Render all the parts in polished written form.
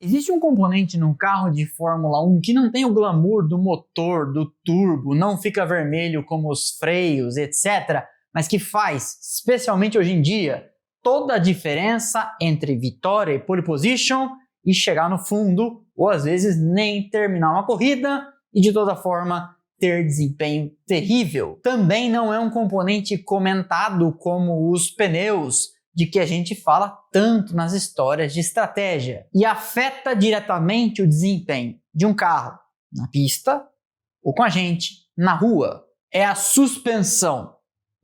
Existe um componente num carro de Fórmula 1 que não tem o glamour do motor, do turbo, não fica vermelho como os freios, etc., mas que faz, especialmente hoje em dia, toda a diferença entre vitória e pole position e chegar no fundo, ou às vezes nem terminar uma corrida e de toda forma ter desempenho terrível. Também não é um componente comentado como os pneus, de que a gente fala tanto nas histórias de estratégia, e afeta diretamente o desempenho de um carro na pista ou com a gente na rua. É a suspensão.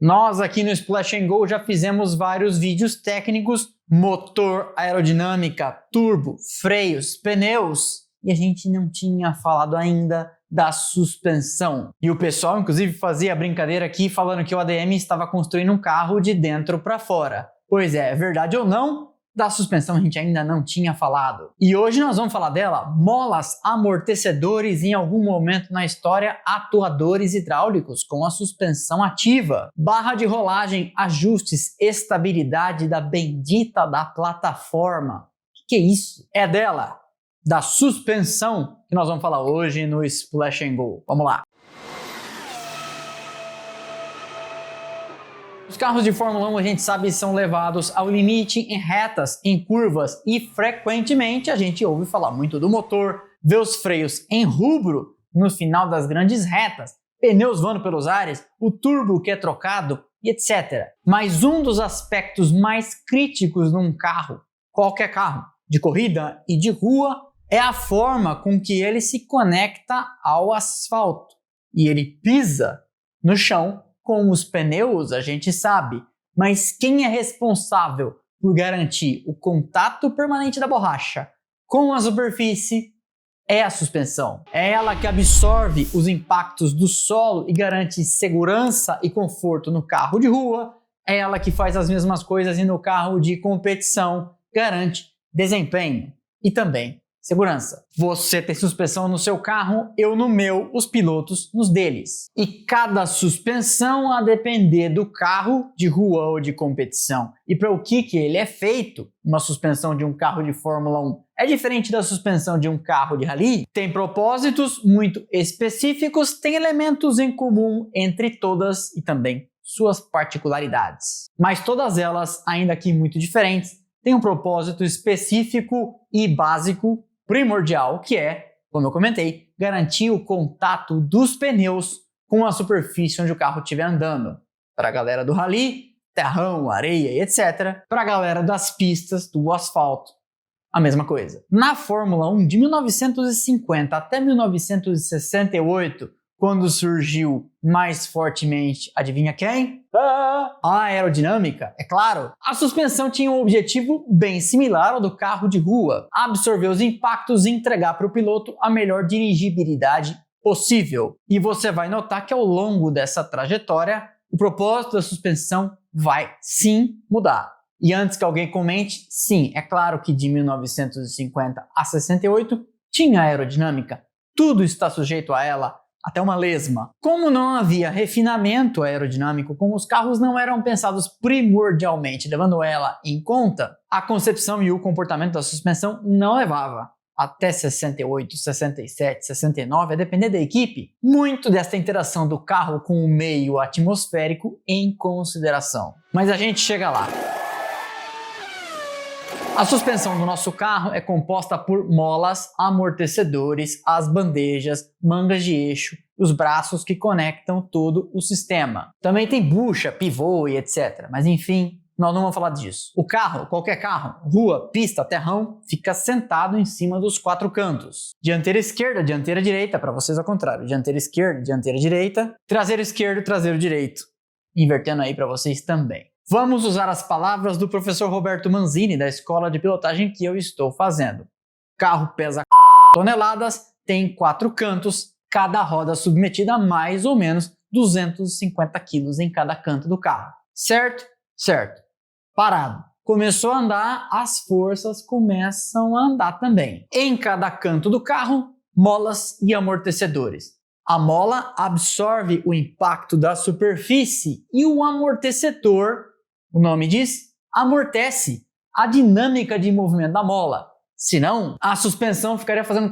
Nós aqui no Splash and Go já fizemos vários vídeos técnicos, motor, aerodinâmica, turbo, freios, pneus, e a gente não tinha falado ainda da suspensão. E o pessoal inclusive fazia brincadeira aqui falando que o ADM estava construindo um carro de dentro para fora. Pois é, verdade ou não, da suspensão a gente ainda não tinha falado. E hoje nós vamos falar dela: molas, amortecedores e em algum momento na história, atuadores hidráulicos com a suspensão ativa, barra de rolagem, ajustes, estabilidade da bendita da plataforma. Que é isso? É dela, da suspensão, que nós vamos falar hoje no Splash and Go. Vamos lá! Os carros de Fórmula 1, a gente sabe, são levados ao limite em retas, em curvas, e frequentemente a gente ouve falar muito do motor, vê os freios em rubro no final das grandes retas, pneus voando pelos ares, o turbo que é trocado, e etc. Mas um dos aspectos mais críticos num carro, qualquer carro, de corrida e de rua, é a forma com que ele se conecta ao asfalto. E ele pisa no chão. Com os pneus a gente sabe, mas quem é responsável por garantir o contato permanente da borracha com a superfície é a suspensão. É ela que absorve os impactos do solo e garante segurança e conforto no carro de rua. É ela que faz as mesmas coisas e no carro de competição garante desempenho e também segurança. Você tem suspensão no seu carro, eu no meu, os pilotos nos deles. E cada suspensão, a depender do carro de rua ou de competição e para o que ele é feito, uma suspensão de um carro de Fórmula 1 é diferente da suspensão de um carro de rally, tem propósitos muito específicos, tem elementos em comum entre todas e também suas particularidades. Mas todas elas, ainda que muito diferentes, têm um propósito específico e básico primordial, que é, como eu comentei, garantir o contato dos pneus com a superfície onde o carro estiver andando. Para a galera do rally, terrão, areia e etc. Para a galera das pistas, do asfalto, a mesma coisa. Na Fórmula 1, de 1950 até 1968, quando surgiu mais fortemente, adivinha quem? A aerodinâmica, é claro. A suspensão tinha um objetivo bem similar ao do carro de rua: absorver os impactos e entregar para o piloto a melhor dirigibilidade possível. E você vai notar que ao longo dessa trajetória, o propósito da suspensão vai sim mudar. E antes que alguém comente, sim, é claro que de 1950 a 68 tinha aerodinâmica, tudo está sujeito a ela, até uma lesma. Como não havia refinamento aerodinâmico, como os carros não eram pensados primordialmente levando ela em conta, a concepção e o comportamento da suspensão não levava. Até 68, 67, 69, a depender da equipe, muito desta interação do carro com o meio atmosférico em consideração. Mas a gente chega lá. A suspensão do nosso carro é composta por molas, amortecedores, as bandejas, mangas de eixo, os braços que conectam todo o sistema. Também tem bucha, pivô e etc. Mas enfim, nós não vamos falar disso. O carro, qualquer carro, rua, pista, terrão, fica sentado em cima dos quatro cantos. Dianteira esquerda, dianteira direita, para vocês ao contrário. Dianteira esquerda, dianteira direita, traseiro esquerdo, traseiro direito. Invertendo aí para vocês também. Vamos usar as palavras do professor Roberto Manzini, da escola de pilotagem que eu estou fazendo. Carro pesa toneladas, tem 4 cantos, cada roda submetida a mais ou menos 250 quilos em cada canto do carro. Certo? Certo. Parado. Começou a andar, as forças começam a andar também. Em cada canto do carro, molas e amortecedores. A mola absorve o impacto da superfície e o amortecedor, o nome diz, amortece a dinâmica de movimento da mola, Senão, a suspensão ficaria fazendo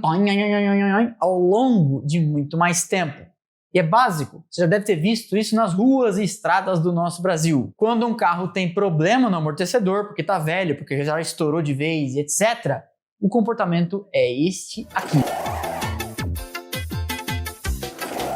ao longo de muito mais tempo. E é básico, você já deve ter visto isso nas ruas e estradas do nosso Brasil. Quando um carro tem problema no amortecedor, porque está velho, porque já estourou de vez, etc., o comportamento é este aqui.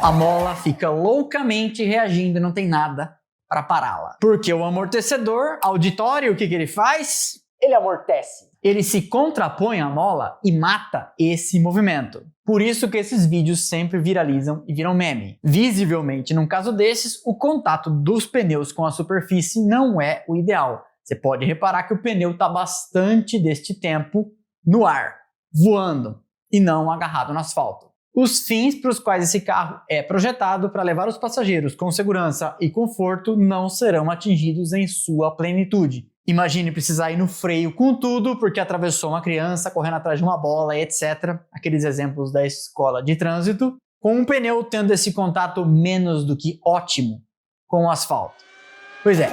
A mola fica loucamente reagindo e não tem nada para pará-la. Porque o amortecedor auditório, o que ele faz? Ele amortece. Ele se contrapõe à mola e mata esse movimento. Por isso que esses vídeos sempre viralizam e viram meme. Visivelmente, num caso desses, o contato dos pneus com a superfície não é o ideal. Você pode reparar que o pneu está bastante deste tempo no ar, voando, e não agarrado no asfalto. Os fins para os quais esse carro é projetado para levar os passageiros com segurança e conforto não serão atingidos em sua plenitude. Imagine precisar ir no freio com tudo porque atravessou uma criança correndo atrás de uma bola, etc. Aqueles exemplos da escola de trânsito, com um pneu tendo esse contato menos do que ótimo com o asfalto. Pois é.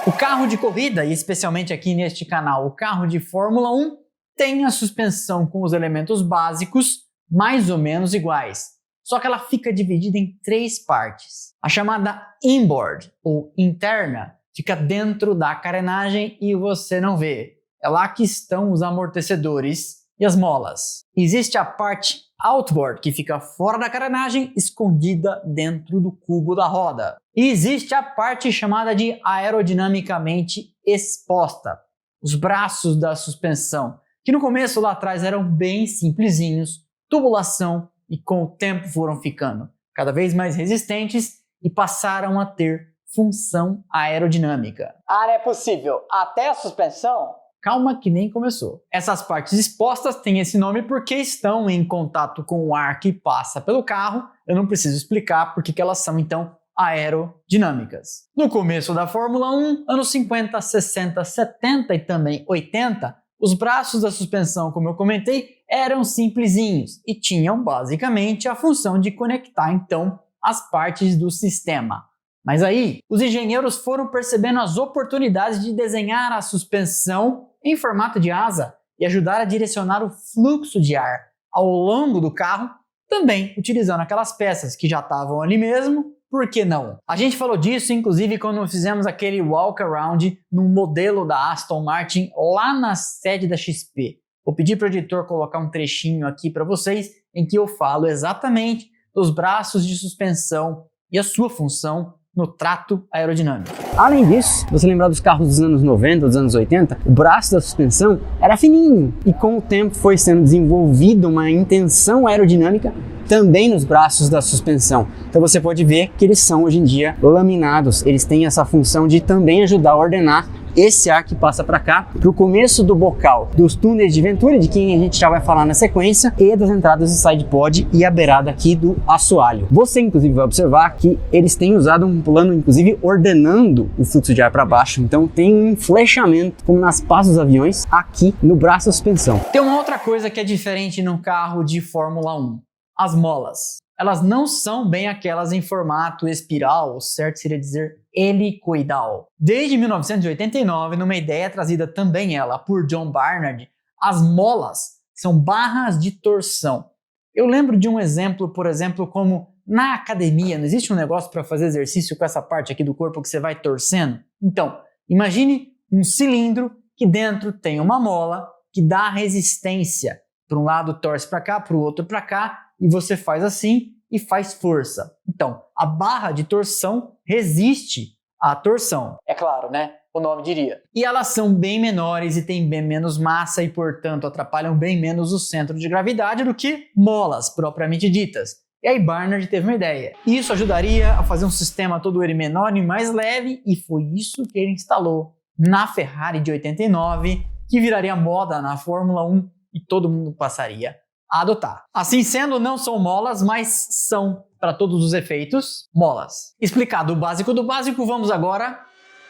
O carro de corrida, e especialmente aqui neste canal, o carro de Fórmula 1, tem a suspensão com os elementos básicos mais ou menos iguais. Só que ela fica dividida em 3 partes. A chamada inboard, ou interna, fica dentro da carenagem e você não vê. É lá que estão os amortecedores e as molas. Existe a parte outboard, que fica fora da carenagem, escondida dentro do cubo da roda. E existe a parte chamada de aerodinamicamente exposta, os braços da suspensão, que no começo lá atrás eram bem simplesinhos, tubulação, e com o tempo foram ficando cada vez mais resistentes e passaram a ter função aerodinâmica. Ah, não é possível? Até a suspensão? Calma que nem começou. Essas partes expostas têm esse nome porque estão em contato com o ar que passa pelo carro. Eu não preciso explicar porque que elas são então aerodinâmicas. No começo da Fórmula 1, anos 50, 60, 70 e também 80, os braços da suspensão, como eu comentei, eram simplesinhos e tinham basicamente a função de conectar então as partes do sistema. Mas aí, os engenheiros foram percebendo as oportunidades de desenhar a suspensão em formato de asa e ajudar a direcionar o fluxo de ar ao longo do carro, também utilizando aquelas peças que já estavam ali mesmo. Por que não? A gente falou disso, inclusive, quando fizemos aquele walk around no modelo da Aston Martin lá na sede da XP. Vou pedir para o editor colocar um trechinho aqui para vocês em que eu falo exatamente dos braços de suspensão e a sua função no trato aerodinâmico. Além disso, você lembrar dos carros dos anos 90, dos anos 80, o braço da suspensão era fininho e com o tempo foi sendo desenvolvida uma intenção aerodinâmica também nos braços da suspensão. Então você pode ver que eles são hoje em dia laminados, eles têm essa função de também ajudar a ordenar esse ar que passa para cá, para o começo do bocal dos túneis de Venturi, de quem a gente já vai falar na sequência, e das entradas de side pod e a beirada aqui do assoalho. Você inclusive vai observar que eles têm usado um plano inclusive ordenando o fluxo de ar para baixo, então tem um flechamento como nas pás dos aviões aqui no braço da suspensão. Tem uma outra coisa que é diferente num carro de Fórmula 1, as molas. Elas não são bem aquelas em formato espiral, ou certo seria dizer helicoidal. Desde 1989, numa ideia trazida também ela por John Barnard, as molas são barras de torção. Eu lembro de um exemplo, por exemplo, como na academia, não existe um negócio para fazer exercício com essa parte aqui do corpo que você vai torcendo? Então, imagine um cilindro que dentro tem uma mola que dá resistência. Para um lado torce para cá, para o outro para cá, e você faz assim e faz força. Então, a barra de torção resiste à torção. É claro, né? O nome diria. E elas são bem menores e têm bem menos massa e, portanto, atrapalham bem menos o centro de gravidade do que molas propriamente ditas. E aí Barnard teve uma ideia. Isso ajudaria a fazer um sistema todo ele menor e mais leve, e foi isso que ele instalou na Ferrari de 89, que viraria moda na Fórmula 1 e todo mundo passaria a adotar. Assim sendo, não são molas, mas são, para todos os efeitos, molas. Explicado o básico do básico, vamos agora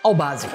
ao básico.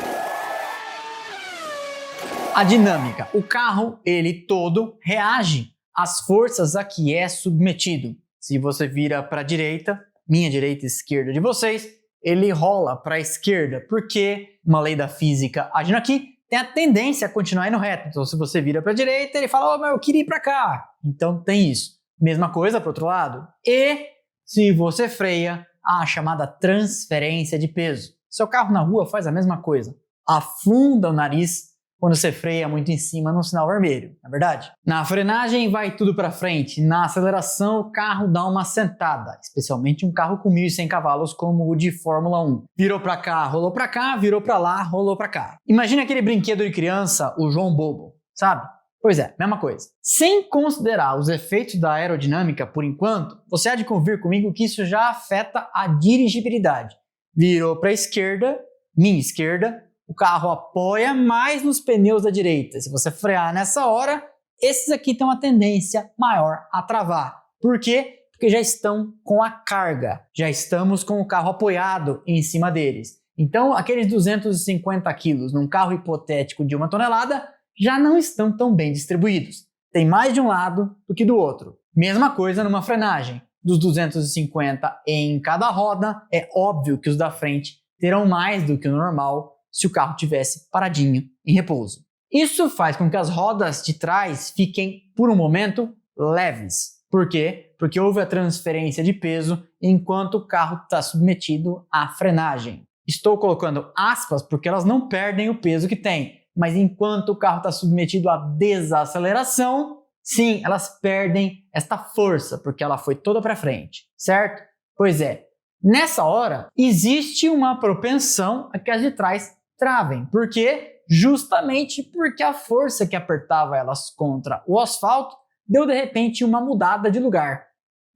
A dinâmica. O carro, ele todo, reage às forças a que é submetido. Se você vira para a direita, minha direita e esquerda de vocês, ele rola para a esquerda, porque uma lei da física agindo aqui, tem a tendência a continuar indo reto. Então, se você vira para a direita, ele fala, mas eu queria ir para cá. Então, tem isso. Mesma coisa para o outro lado. E se você freia, há a chamada transferência de peso. Seu carro na rua faz a mesma coisa. Afunda o nariz quando você freia muito em cima no sinal vermelho, não é verdade? Na frenagem vai tudo para frente, na aceleração o carro dá uma sentada, especialmente um carro com 1.100 cavalos como o de Fórmula 1. Virou para cá, rolou para cá, virou para lá, rolou para cá. Imagina aquele brinquedo de criança, o João Bobo, sabe? Pois é, mesma coisa. Sem considerar os efeitos da aerodinâmica por enquanto, você há de convir comigo que isso já afeta a dirigibilidade. Virou para a esquerda, minha esquerda, o carro apoia mais nos pneus da direita. Se você frear nessa hora, esses aqui têm uma tendência maior a travar. Por quê? Porque já estão com a carga, já estamos com o carro apoiado em cima deles. Então, aqueles 250 quilos num carro hipotético de 1 tonelada já não estão tão bem distribuídos. Tem mais de um lado do que do outro. Mesma coisa numa frenagem. Dos 250 em cada roda, é óbvio que os da frente terão mais do que o normal se o carro tivesse paradinho em repouso. Isso faz com que as rodas de trás fiquem, por um momento, leves. Por quê? Porque houve a transferência de peso enquanto o carro está submetido à frenagem. Estou colocando aspas porque elas não perdem o peso que tem, mas enquanto o carro está submetido à desaceleração, sim, elas perdem esta força, porque ela foi toda para frente, certo? Pois é, nessa hora existe uma propensão a que as de trás travem. Por quê? Justamente porque a força que apertava elas contra o asfalto deu de repente uma mudada de lugar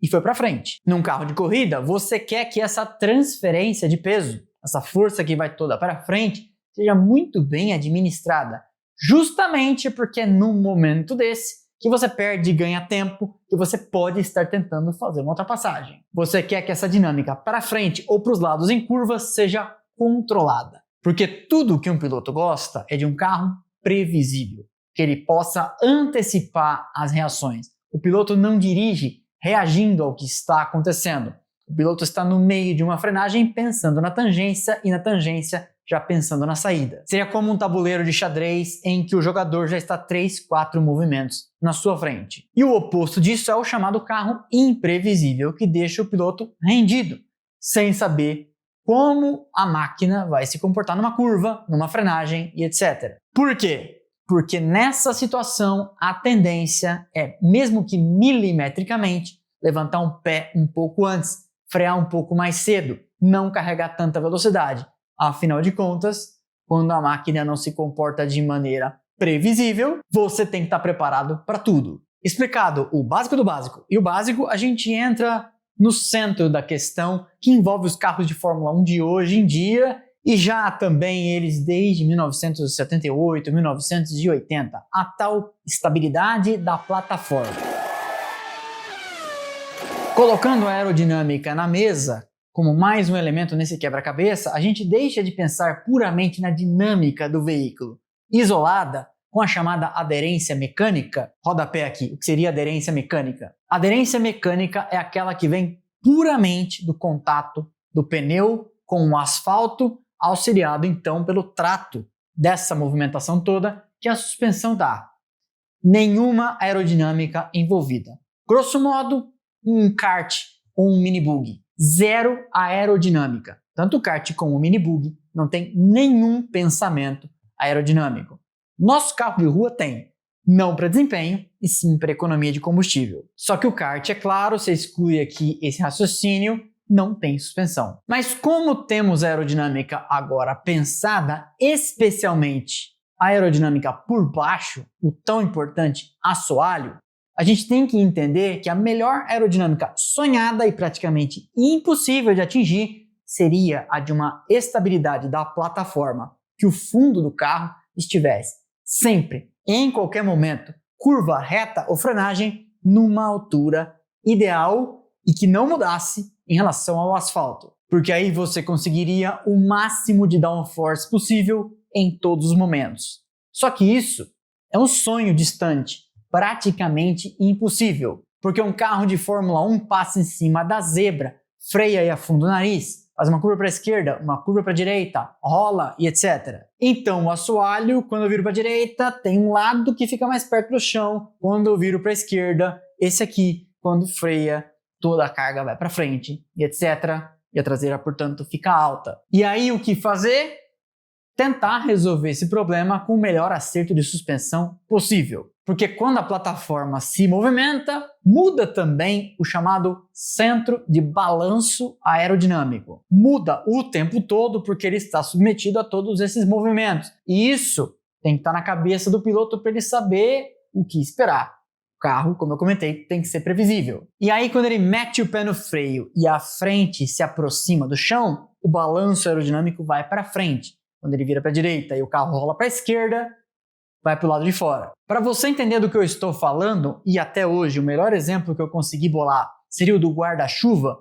e foi para frente. Num carro de corrida, você quer que essa transferência de peso, essa força que vai toda para frente, seja muito bem administrada. Justamente porque é num momento desse que você perde e ganha tempo, que você pode estar tentando fazer uma ultrapassagem. Você quer que essa dinâmica para frente ou para os lados em curvas seja controlada. Porque tudo que um piloto gosta é de um carro previsível, que ele possa antecipar as reações. O piloto não dirige reagindo ao que está acontecendo. O piloto está no meio de uma frenagem pensando na tangência e na tangência já pensando na saída. Seria como um tabuleiro de xadrez em que o jogador já está 3, 4 movimentos na sua frente. E o oposto disso é o chamado carro imprevisível, que deixa o piloto rendido, sem saber como a máquina vai se comportar numa curva, numa frenagem e etc. Por quê? Porque nessa situação a tendência é, mesmo que milimetricamente, levantar um pé um pouco antes, frear um pouco mais cedo, não carregar tanta velocidade. Afinal de contas, quando a máquina não se comporta de maneira previsível, você tem que estar preparado para tudo. Explicado o básico do básico e o básico, a gente entra no centro da questão que envolve os carros de Fórmula 1 de hoje em dia e já também eles desde 1978, 1980, a tal estabilidade da plataforma. Colocando a aerodinâmica na mesa como mais um elemento nesse quebra-cabeça, a gente deixa de pensar puramente na dinâmica do veículo, isolada com a chamada aderência mecânica. Rodapé aqui, o que seria aderência mecânica? Aderência mecânica é aquela que vem puramente do contato do pneu com o asfalto, auxiliado então pelo trato dessa movimentação toda que a suspensão dá. Nenhuma aerodinâmica envolvida. Grosso modo, um kart ou um minibug. Zero aerodinâmica. Tanto o kart como o minibug não tem nenhum pensamento aerodinâmico. Nosso carro de rua tem, não para desempenho, e sim para economia de combustível. Só que o kart, é claro, você exclui aqui esse raciocínio, não tem suspensão. Mas como temos a aerodinâmica agora pensada, especialmente a aerodinâmica por baixo, o tão importante assoalho, a gente tem que entender que a melhor aerodinâmica sonhada e praticamente impossível de atingir seria a de uma estabilidade da plataforma, que o fundo do carro estivesse sempre, em qualquer momento, curva, reta ou frenagem, numa altura ideal e que não mudasse em relação ao asfalto. Porque aí você conseguiria o máximo de downforce possível em todos os momentos. Só que isso é um sonho distante, praticamente impossível, porque um carro de Fórmula 1 passa em cima da zebra, freia e afunda o nariz, faz uma curva para a esquerda, uma curva para a direita, rola e etc. Então o assoalho, quando eu viro para a direita, tem um lado que fica mais perto do chão. Quando eu viro para a esquerda, esse aqui, quando freia, toda a carga vai para frente e etc. E a traseira, portanto, fica alta. E aí o que fazer? Tentar resolver esse problema com o melhor acerto de suspensão possível. Porque quando a plataforma se movimenta, muda também o chamado centro de balanço aerodinâmico. Muda o tempo todo porque ele está submetido a todos esses movimentos. E isso tem que estar na cabeça do piloto para ele saber o que esperar. O carro, como eu comentei, tem que ser previsível. E aí quando ele mete o pé no freio e a frente se aproxima do chão, o balanço aerodinâmico vai para frente. Quando ele vira para a direita e o carro rola para a esquerda, vai para o lado de fora. Para você entender do que eu estou falando, e até hoje o melhor exemplo que eu consegui bolar seria o do guarda-chuva.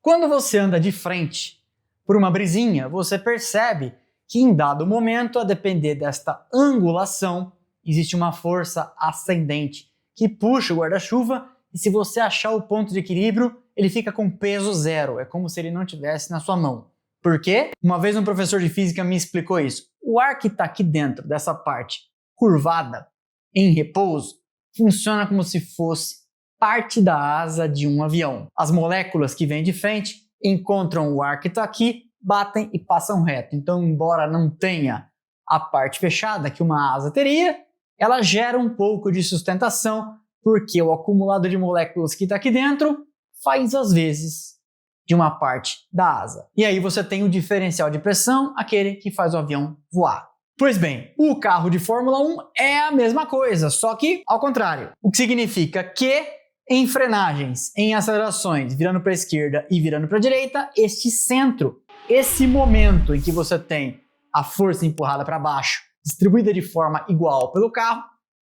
Quando você anda de frente por uma brisinha, você percebe que em dado momento, a depender desta angulação, existe uma força ascendente que puxa o guarda-chuva e se você achar o ponto de equilíbrio, ele fica com peso zero. É como se ele não estivesse na sua mão. Por quê? Uma vez um professor de física me explicou isso. O ar que está aqui dentro dessa parte curvada, em repouso, funciona como se fosse parte da asa de um avião. As moléculas que vêm de frente encontram o ar que está aqui, batem e passam reto. Então, embora não tenha a parte fechada que uma asa teria, ela gera um pouco de sustentação, porque o acumulado de moléculas que está aqui dentro faz as vezes de uma parte da asa. E aí você tem o diferencial de pressão, aquele que faz o avião voar. Pois bem, o carro de Fórmula 1 é a mesma coisa, só que ao contrário. O que significa que em frenagens, em acelerações, virando para a esquerda e virando para a direita, este centro, esse momento em que você tem a força empurrada para baixo, distribuída de forma igual pelo carro,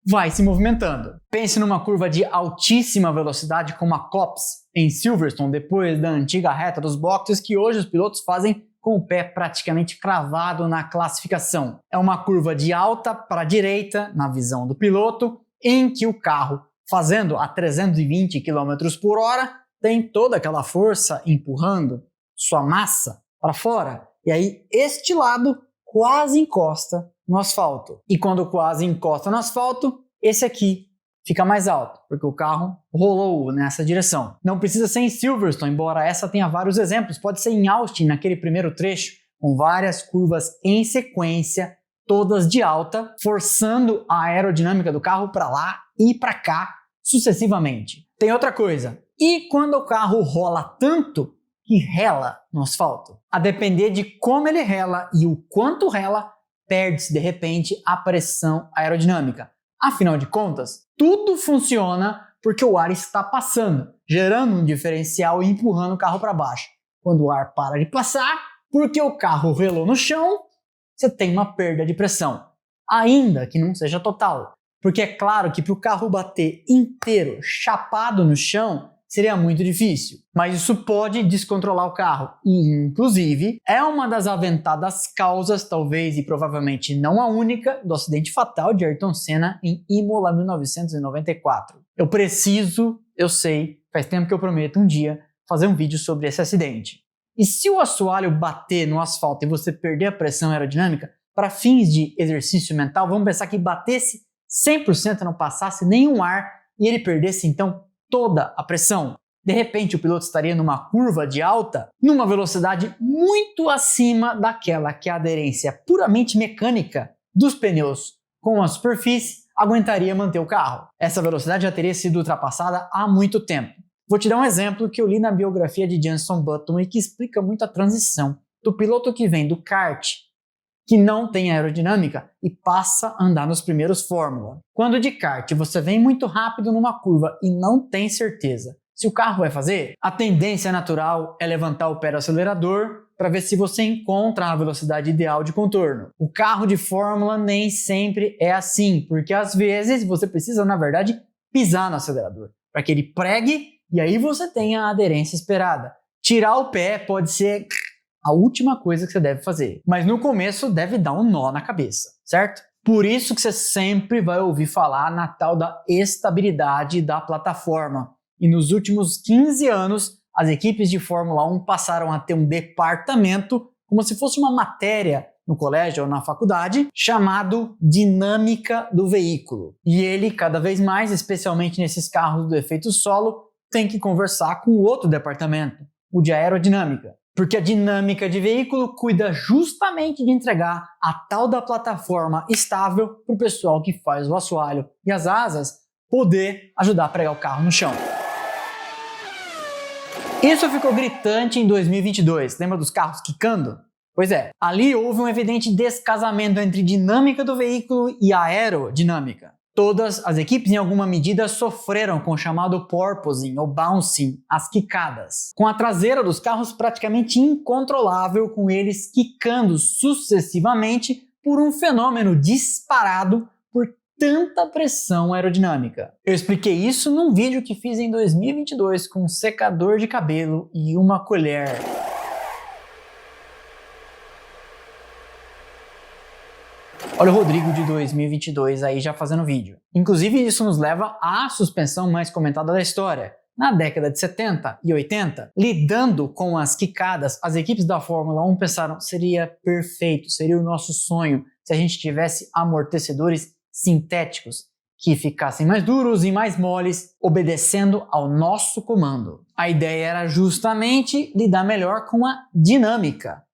vai se movimentando. Pense numa curva de altíssima velocidade como a Copse em Silverstone, depois da antiga reta dos boxes que hoje os pilotos fazem com o pé praticamente cravado na classificação. É uma curva de alta para a direita, na visão do piloto, em que o carro, fazendo a 320 km por hora, tem toda aquela força empurrando sua massa para fora. E aí este lado quase encosta no asfalto. E quando quase encosta no asfalto, esse aqui fica mais alto, porque o carro rolou nessa direção. Não precisa ser em Silverstone, embora essa tenha vários exemplos. Pode ser em Austin, naquele primeiro trecho, com várias curvas em sequência, todas de alta, forçando a aerodinâmica do carro para lá e para cá, sucessivamente. Tem outra coisa. E quando o carro rola tanto que rela no asfalto? A depender de como ele rela e o quanto rela, perde-se de repente a pressão aerodinâmica. Afinal de contas, tudo funciona porque o ar está passando, gerando um diferencial e empurrando o carro para baixo. Quando o ar para de passar, porque o carro relou no chão, você tem uma perda de pressão, ainda que não seja total. Porque é claro que para o carro bater inteiro, chapado no chão, seria muito difícil, mas isso pode descontrolar o carro e, inclusive, é uma das aventadas causas, talvez e provavelmente não a única, do acidente fatal de Ayrton Senna em Imola 1994. Eu sei, faz tempo que eu prometo um dia fazer um vídeo sobre esse acidente. E se o assoalho bater no asfalto e você perder a pressão aerodinâmica, para fins de exercício mental, vamos pensar que batesse 100% e não passasse nenhum ar e ele perdesse então toda a pressão. De repente o piloto estaria numa curva de alta, numa velocidade muito acima daquela que a aderência puramente mecânica dos pneus com a superfície aguentaria manter o carro. Essa velocidade já teria sido ultrapassada há muito tempo. Vou te dar um exemplo que eu li na biografia de Jenson Button e que explica muito a transição do piloto que vem do kart, que não tem aerodinâmica, e passa a andar nos primeiros Fórmula. Quando de kart você vem muito rápido numa curva e não tem certeza se o carro vai fazer, a tendência natural é levantar o pé do acelerador para ver se você encontra a velocidade ideal de contorno. O carro de Fórmula nem sempre é assim, porque às vezes você precisa, na verdade, pisar no acelerador para que ele pregue e aí você tenha a aderência esperada. Tirar o pé pode ser a última coisa que você deve fazer. Mas no começo deve dar um nó na cabeça, certo? Por isso que você sempre vai ouvir falar na tal da estabilidade da plataforma. E nos últimos 15 anos, as equipes de Fórmula 1 passaram a ter um departamento, como se fosse uma matéria no colégio ou na faculdade, chamado dinâmica do veículo. E ele, cada vez mais, especialmente nesses carros do efeito solo, tem que conversar com outro departamento, o de aerodinâmica. Porque a dinâmica de veículo cuida justamente de entregar a tal da plataforma estável para o pessoal que faz o assoalho e as asas poder ajudar a pregar o carro no chão. Isso ficou gritante em 2022. Lembra dos carros quicando? Pois é, ali houve um evidente descasamento entre dinâmica do veículo e aerodinâmica. Todas as equipes, em alguma medida, sofreram com o chamado porpoising ou bouncing, as quicadas, com a traseira dos carros praticamente incontrolável, com eles quicando sucessivamente por um fenômeno disparado por tanta pressão aerodinâmica. Eu expliquei isso num vídeo que fiz em 2022 com um secador de cabelo e uma colher. Olha o Rodrigo de 2022 aí já fazendo vídeo. Inclusive isso nos leva à suspensão mais comentada da história. Na década de 70 e 80, lidando com as quicadas, as equipes da Fórmula 1 pensaram seria perfeito, seria o nosso sonho se a gente tivesse amortecedores sintéticos que ficassem mais duros e mais moles, obedecendo ao nosso comando. A ideia era justamente lidar melhor com a dinâmica,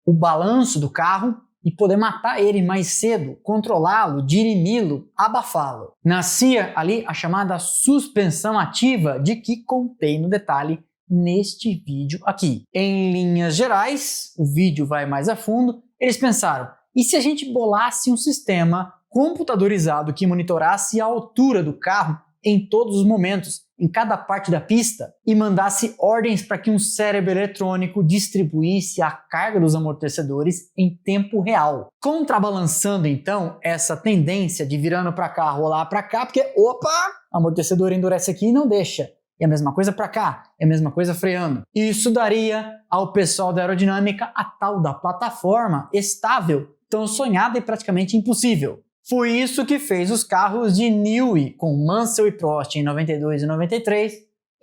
o balanço do carro, e poder matar ele mais cedo, controlá-lo, dirimi-lo, abafá-lo. Nascia ali a chamada suspensão ativa, de que contei no detalhe neste vídeo aqui. Em linhas gerais, o vídeo vai mais a fundo, eles pensaram, e se a gente bolasse um sistema computadorizado que monitorasse a altura do carro em todos os momentos, em cada parte da pista, e mandasse ordens para que um cérebro eletrônico distribuísse a carga dos amortecedores em tempo real. Contrabalançando então essa tendência de virando para cá, rolar para cá, porque opa, amortecedor endurece aqui e não deixa. E a mesma coisa para cá, é a mesma coisa freando. Isso daria ao pessoal da aerodinâmica a tal da plataforma estável, tão sonhada e praticamente impossível. Foi isso que fez os carros de Newey, com Mansell e Prost em 92 e 93,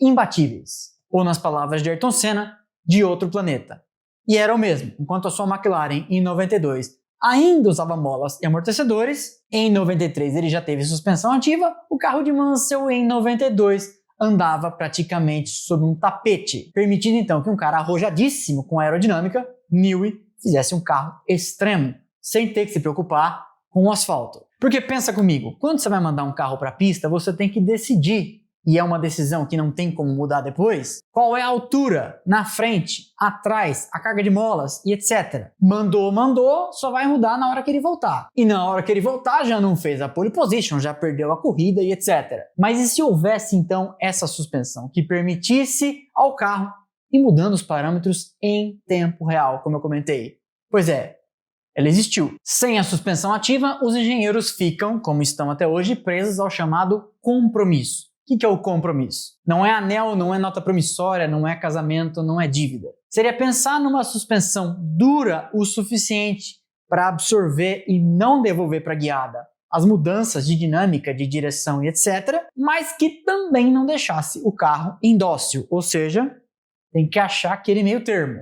imbatíveis. Ou nas palavras de Ayrton Senna, de outro planeta. E era o mesmo, enquanto a sua McLaren em 92 ainda usava molas e amortecedores, em 93 ele já teve suspensão ativa, o carro de Mansell em 92 andava praticamente sob um tapete, permitindo então que um cara arrojadíssimo com aerodinâmica, Newey, fizesse um carro extremo, sem ter que se preocupar com o asfalto. Porque pensa comigo, quando você vai mandar um carro para a pista, você tem que decidir, e é uma decisão que não tem como mudar depois, qual é a altura, na frente, atrás, a carga de molas e etc. Mandou, só vai mudar na hora que ele voltar. E na hora que ele voltar já não fez a pole position, já perdeu a corrida e etc. Mas e se houvesse então essa suspensão que permitisse ao carro ir mudando os parâmetros em tempo real, como eu comentei? Pois é, ela existiu. Sem a suspensão ativa, os engenheiros ficam, como estão até hoje, presos ao chamado compromisso. O que é o compromisso? Não é anel, não é nota promissória, não é casamento, não é dívida. Seria pensar numa suspensão dura o suficiente para absorver e não devolver para a guiada as mudanças de dinâmica, de direção e etc., mas que também não deixasse o carro indócil, ou seja, tem que achar aquele meio termo.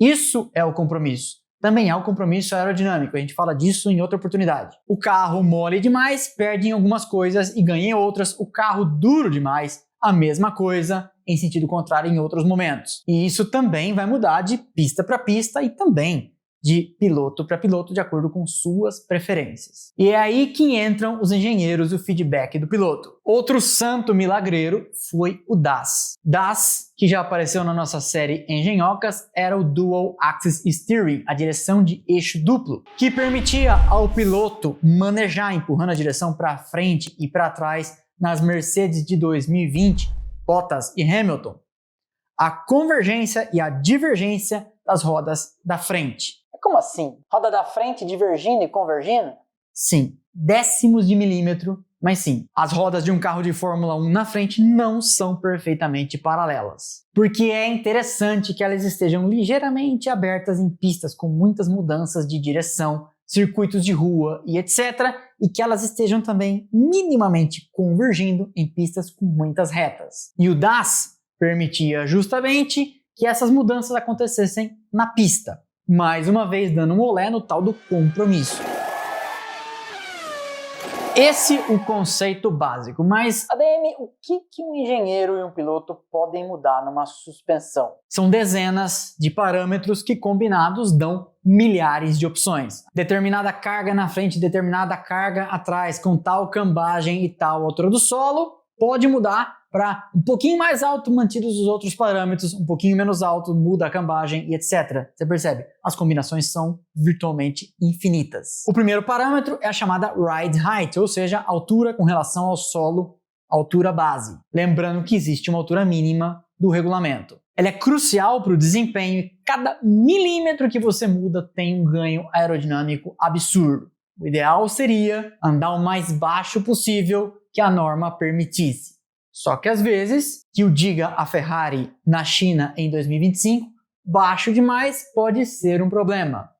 Isso é o compromisso. Também há o compromisso aerodinâmico, a gente fala disso em outra oportunidade. O carro mole demais, perde em algumas coisas e ganha em outras. O carro duro demais, a mesma coisa, em sentido contrário em outros momentos. E isso também vai mudar de pista para pista e também de piloto para piloto, de acordo com suas preferências. E é aí que entram os engenheiros e o feedback do piloto. Outro santo milagreiro foi o DAS. DAS, que já apareceu na nossa série Engenhocas, era o Dual Axis Steering, a direção de eixo duplo, que permitia ao piloto manejar empurrando a direção para frente e para trás nas Mercedes de 2020, Bottas e Hamilton, a convergência e a divergência das rodas da frente. Como assim? Roda da frente divergindo e convergindo? Sim, décimos de milímetro, mas sim. As rodas de um carro de Fórmula 1 na frente não são perfeitamente paralelas. Porque é interessante que elas estejam ligeiramente abertas em pistas com muitas mudanças de direção, circuitos de rua e etc. E que elas estejam também minimamente convergindo em pistas com muitas retas. E o DAS permitia justamente que essas mudanças acontecessem na pista, mais uma vez dando um olé no tal do compromisso. Esse é o conceito básico, mas ADM, o que um engenheiro e um piloto podem mudar numa suspensão? São dezenas de parâmetros que combinados dão milhares de opções. Determinada carga na frente, determinada carga atrás, com tal cambagem e tal altura do solo, pode mudar para um pouquinho mais alto, mantidos os outros parâmetros, um pouquinho menos alto, muda a cambagem e etc. Você percebe? As combinações são virtualmente infinitas. O primeiro parâmetro é a chamada ride height, ou seja, altura com relação ao solo, altura base. Lembrando que existe uma altura mínima do regulamento. Ela é crucial para o desempenho e cada milímetro que você muda tem um ganho aerodinâmico absurdo. O ideal seria andar o mais baixo possível que a norma permitisse. Só que às vezes, que o diga a Ferrari na China em 2025, baixo demais pode ser um problema.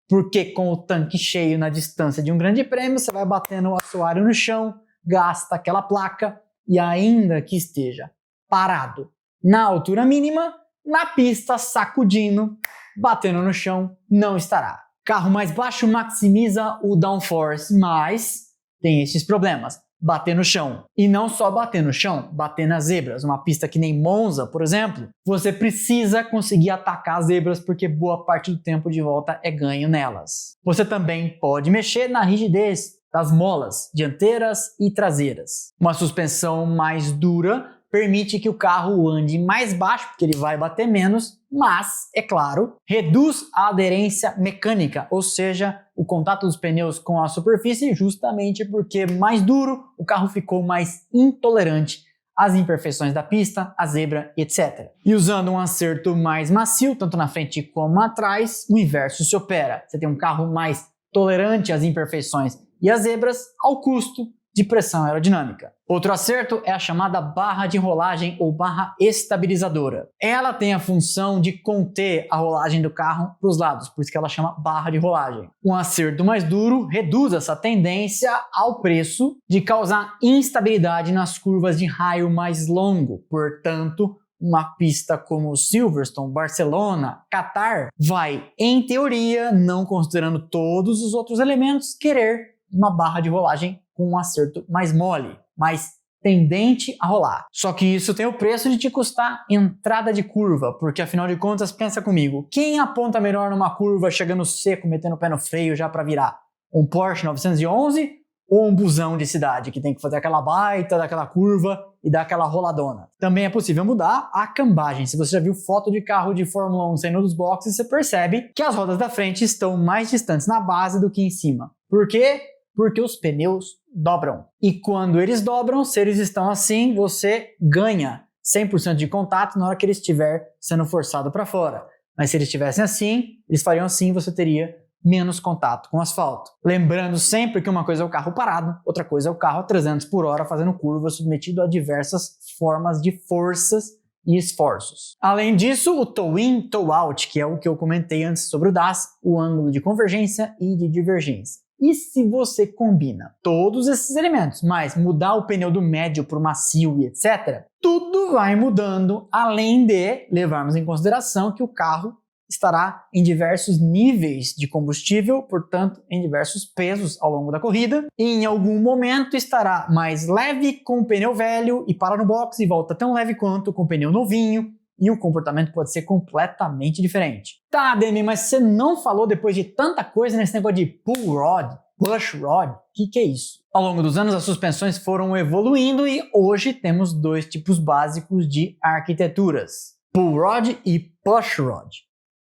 Porque com o tanque cheio na distância de um grande prêmio, você vai batendo o assoalho no chão, gasta aquela placa e ainda que esteja parado na altura mínima, na pista sacudindo, batendo no chão, não estará. Carro mais baixo maximiza o downforce, mas tem esses problemas. Bater no chão. E não só bater no chão, bater nas zebras. Uma pista que nem Monza, por exemplo, você precisa conseguir atacar as zebras porque boa parte do tempo de volta é ganho nelas. Você também pode mexer na rigidez das molas dianteiras e traseiras. Uma suspensão mais dura permite que o carro ande mais baixo, porque ele vai bater menos, mas, é claro, reduz a aderência mecânica, ou seja, o contato dos pneus com a superfície, justamente porque mais duro, o carro ficou mais intolerante às imperfeições da pista, à zebra, etc. E usando um acerto mais macio, tanto na frente como atrás, o inverso se opera. Você tem um carro mais tolerante às imperfeições e às zebras, ao custo de pressão aerodinâmica. Outro acerto é a chamada barra de rolagem ou barra estabilizadora. Ela tem a função de conter a rolagem do carro para os lados, por isso que ela chama barra de rolagem. Um acerto mais duro reduz essa tendência ao preço de causar instabilidade nas curvas de raio mais longo. Portanto, uma pista como Silverstone, Barcelona, Qatar vai, em teoria, não considerando todos os outros elementos, querer uma barra de rolagem com um acerto mais mole, mais tendente a rolar. Só que isso tem o preço de te custar entrada de curva, porque afinal de contas, pensa comigo, quem aponta melhor numa curva chegando seco, metendo o pé no freio já para virar? Um Porsche 911 ou um busão de cidade que tem que fazer aquela baita daquela curva e dar aquela roladona? Também é possível mudar a cambagem. Se você já viu foto de carro de Fórmula 1 saindo dos boxes, você percebe que as rodas da frente estão mais distantes na base do que em cima. Por quê? Porque os pneus dobram. E quando eles dobram, se eles estão assim, você ganha 100% de contato na hora que ele estiver sendo forçado para fora. Mas se eles estivessem assim, eles fariam assim, você teria menos contato com o asfalto. Lembrando sempre que uma coisa é o carro parado, outra coisa é o carro a 300 por hora fazendo curva, submetido a diversas formas de forças e esforços. Além disso, o toe-in, toe-out, que é o que eu comentei antes sobre o DAS, o ângulo de convergência e de divergência. E se você combina todos esses elementos, mas mudar o pneu do médio para o macio e etc., tudo vai mudando, além de levarmos em consideração que o carro estará em diversos níveis de combustível, portanto, em diversos pesos ao longo da corrida, e em algum momento estará mais leve com o pneu velho e para no box e volta tão leve quanto com o pneu novinho, e o comportamento pode ser completamente diferente. Tá, Demi, mas você não falou depois de tanta coisa nesse negócio de pull rod, push rod? O que é isso? Ao longo dos anos, as suspensões foram evoluindo e hoje temos dois tipos básicos de arquiteturas: pull rod e push rod.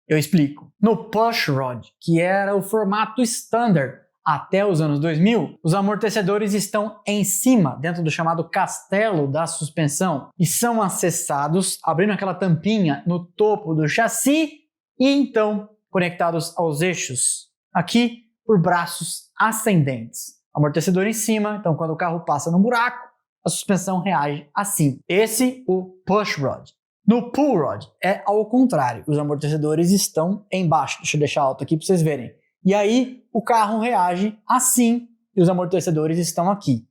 Eu explico. No push rod, que era o formato standard até os anos 2000, os amortecedores estão em cima, dentro do chamado castelo da suspensão, e são acessados abrindo aquela tampinha no topo do chassi e então conectados aos eixos, aqui por braços ascendentes. Amortecedor em cima, então quando o carro passa no buraco, a suspensão reage assim. Esse é o push rod. No pull rod é ao contrário, os amortecedores estão embaixo. Deixa eu deixar alto aqui para vocês verem. E aí o carro reage assim e os amortecedores estão aqui.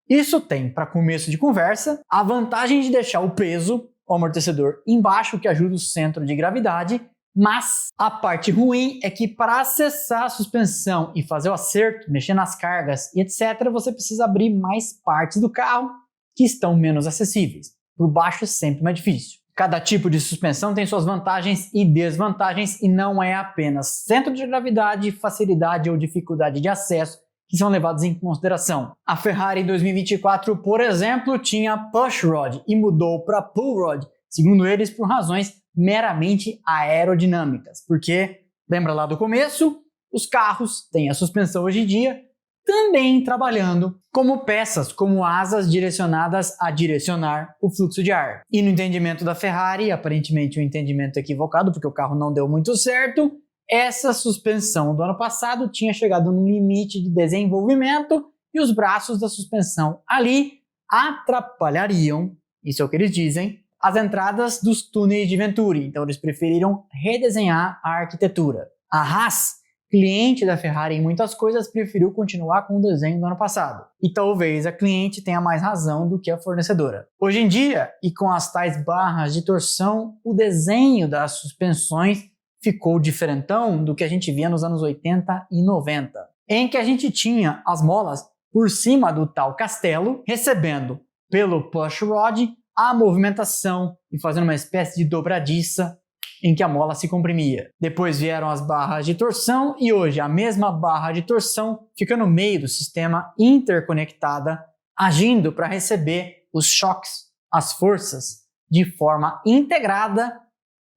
Isso tem, para começo de conversa, a vantagem de deixar o peso o amortecedor embaixo, que ajuda o centro de gravidade, mas a parte ruim é que para acessar a suspensão e fazer o acerto, mexer nas cargas e etc., você precisa abrir mais partes do carro que estão menos acessíveis. Por baixo é sempre mais difícil. Cada tipo de suspensão tem suas vantagens e desvantagens e não é apenas centro de gravidade, facilidade ou dificuldade de acesso que são levados em consideração. A Ferrari em 2024, por exemplo, tinha push rod e mudou para pull rod, segundo eles, por razões meramente aerodinâmicas. Porque, lembra lá do começo, os carros têm a suspensão hoje em dia também trabalhando como peças, como asas direcionadas a direcionar o fluxo de ar. E no entendimento da Ferrari, aparentemente um entendimento equivocado, porque o carro não deu muito certo, essa suspensão do ano passado tinha chegado no limite de desenvolvimento e os braços da suspensão ali atrapalhariam, isso é o que eles dizem, as entradas dos túneis de Venturi. Então eles preferiram redesenhar a arquitetura. A Haas, cliente da Ferrari em muitas coisas, preferiu continuar com o desenho do ano passado. E talvez a cliente tenha mais razão do que a fornecedora. Hoje em dia, e com as tais barras de torção, o desenho das suspensões ficou diferentão do que a gente via nos anos 80 e 90, em que a gente tinha as molas por cima do tal castelo, recebendo pelo push rod a movimentação e fazendo uma espécie de dobradiça em que a mola se comprimia. Depois vieram as barras de torção e hoje a mesma barra de torção fica no meio do sistema interconectada, agindo para receber os choques, as forças, de forma integrada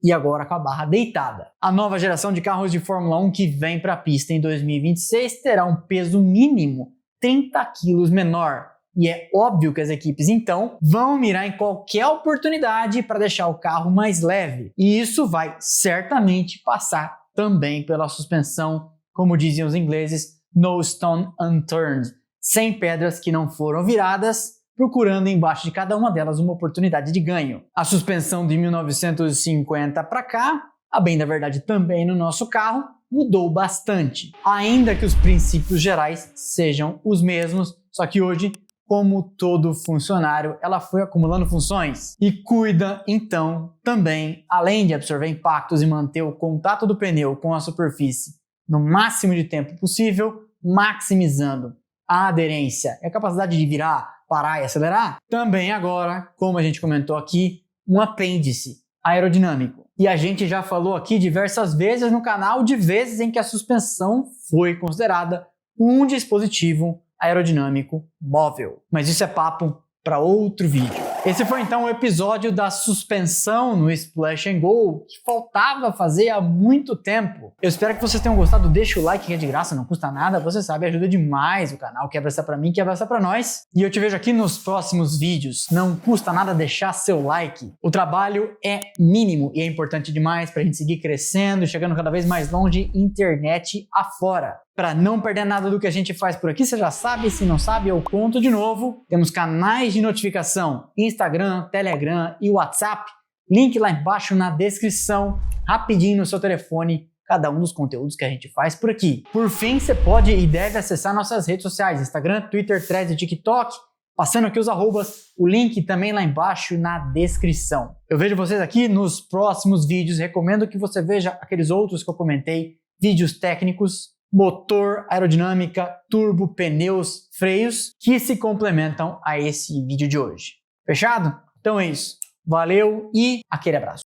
e agora com a barra deitada. A nova geração de carros de Fórmula 1 que vem para a pista em 2026 terá um peso mínimo 30 quilos menor. E é óbvio que as equipes, então, vão mirar em qualquer oportunidade para deixar o carro mais leve. E isso vai certamente passar também pela suspensão, como dizem os ingleses, no stone unturned, sem pedras que não foram viradas, procurando embaixo de cada uma delas uma oportunidade de ganho. A suspensão de 1950 para cá, a bem da verdade também no nosso carro, mudou bastante. Ainda que os princípios gerais sejam os mesmos, só que hoje, como todo funcionário, ela foi acumulando funções e cuida, então, também, além de absorver impactos e manter o contato do pneu com a superfície no máximo de tempo possível, maximizando a aderência e a capacidade de virar, parar e acelerar, também agora, como a gente comentou aqui, um apêndice aerodinâmico. E a gente já falou aqui diversas vezes no canal de vezes em que a suspensão foi considerada um dispositivo aerodinâmico móvel. Mas isso é papo para outro vídeo. Esse foi então o episódio da suspensão no Splash and Go, que faltava fazer há muito tempo. Eu espero que vocês tenham gostado. Deixa o like que é de graça, não custa nada, você sabe, ajuda demais o canal, quer abraçar para mim, quer abraçar para nós. E eu te vejo aqui nos próximos vídeos. Não custa nada deixar seu like. O trabalho é mínimo e é importante demais para a gente seguir crescendo, chegando cada vez mais longe, internet afora. Para não perder nada do que a gente faz por aqui, você já sabe, se não sabe, eu conto de novo. Temos canais de notificação, Instagram, Telegram e WhatsApp. Link lá embaixo na descrição, rapidinho no seu telefone, cada um dos conteúdos que a gente faz por aqui. Por fim, você pode e deve acessar nossas redes sociais, Instagram, Twitter, Threads e TikTok, passando aqui os arrobas, o link também lá embaixo na descrição. Eu vejo vocês aqui nos próximos vídeos, recomendo que você veja aqueles outros que eu comentei, vídeos técnicos, motor, aerodinâmica, turbo, pneus, freios, que se complementam a esse vídeo de hoje. Fechado? Então é isso. Valeu e aquele abraço.